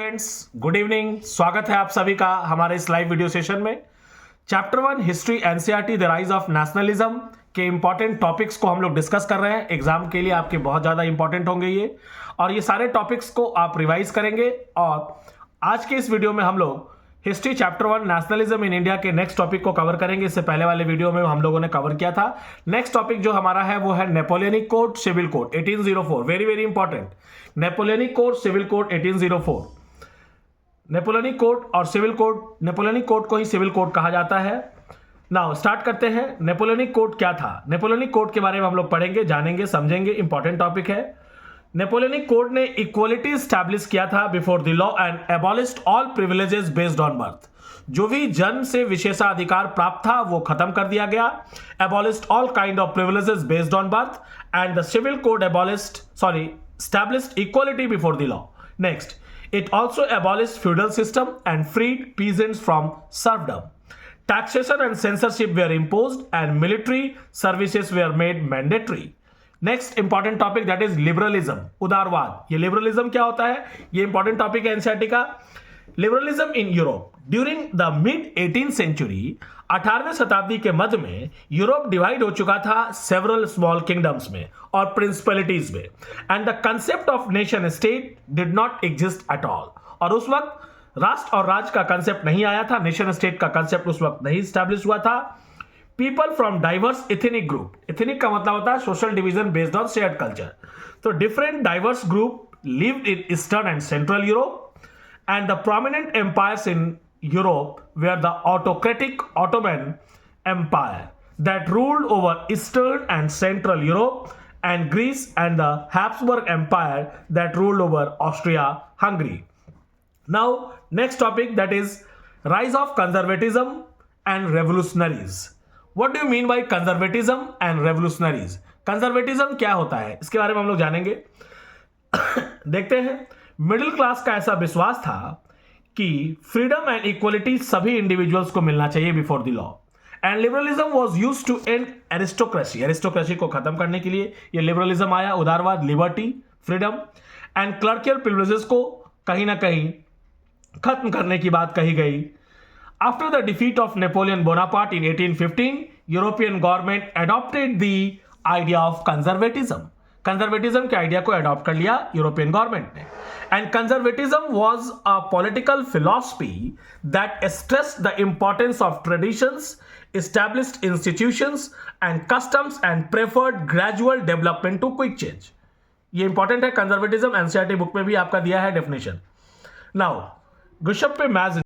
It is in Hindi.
Friends, good evening. स्वागत है आप सभी का हमारे इस लाइव वीडियो सेशन में। Chapter 1 history NCERT the rise of nationalism के इंपॉर्टेंट टॉपिक्स को हम लोग डिस्कस कर रहे हैं। एग्जाम के लिए आपके बहुत ज्यादा इंपॉर्टेंट होंगे ये, और ये सारे टॉपिक्स को आप रिवाइज करेंगे। और आज के इस वीडियो में हम लोग history chapter 1 nationalism in India के नेक्स्ट टॉपिक को कवर करेंगे। इससे पहले वाले वीडियो में हम लोगों ने कवर किया था। नेक्स्ट टॉपिक जो हमारा है वो है Napoleonic code, civil code 1804। Very very important, Napoleonic code, civil code 1804। Napoleonic code और सिविल कोड, नेपोलियनिक कोड को ही सिविल कोड कहा जाता है। नाउ स्टार्ट करते हैं। नेपोलियनिक कोड क्या था? नेपोलियनिक कोड के बारे में हम लोग पढ़ेंगे, जानेंगे, समझेंगे। इंपॉर्टेंट टॉपिक है। नेपोलियनिक कोड ने इक्वलिटी स्टैब्लिश किया था before the law and abolished all privileges based on birth. जो भी जन्म से विशेषाधिकार प्राप्त था वो खत्म कर दिया गया। Abolished all kind of privileges based on birth and the civil code established equality before the law. Next, it also abolished feudal system and freed peasants from serfdom. Taxation and censorship were imposed and military services were made mandatory. Next important topic, that is liberalism, उदारवाद। ये liberalism क्या होता है? ये important topic है एनसीईआरटी का। Liberalism in Europe during the mid 18th century, 18वीं शताब्दी के मध्य में यूरोप डिवाइड हो चुका था सेवरल स्मॉल किंगडम्स में और प्रिंसिपलिटीज में, and the concept of nation state did not exist at all. और उस वक्त राष्ट्र और राज्य का कंसेप्ट नहीं आया था, नेशन स्टेट का कंसेप्ट उस वक्त नहीं स्टैब्लिश हुआ था। People from diverse ethnic group, ethnic का मतलब होता है social division based on shared culture. तो different diverse group lived in eastern and central Europe, and the prominent empires in Europe were the autocratic Ottoman Empire that ruled over Eastern and Central Europe, and Greece, and the Habsburg Empire that ruled over Austria-Hungary. Now, next topic, that is rise of conservatism and revolutionaries. What do you mean by conservatism and revolutionaries? Conservatism क्या होता है, इसके बारे में हम लोग जानेंगे। देखते हैं। मिडिल क्लास का ऐसा विश्वास था कि फ्रीडम एंड इक्वलिटी सभी इंडिविजुअल्स को मिलना चाहिए before the law, and liberalism was used to end aristocracy. Aristocracy को खत्म करने के लिए ये लिबरलिज्म आया। उदारवाद, liberty, freedom and clerical privileges को कहीं ना कहीं खत्म करने की बात कही गई। After the defeat of Napoleon Bonaparte in 1815, European government adopted the idea of conservatism. Conservatism के आइडिया को अडॉप्ट कर लिया यूरोपियन गवर्नमेंट ने। And conservatism was a political philosophy that stressed the importance of traditions, established institutions and customs and preferred gradual development to quick change. ये इंपॉर्टेंट है। कंजर्वेटिज्म एनसीईआरटी बुक में भी आपका दिया है डेफिनेशन। नाउ गुशप पे मैज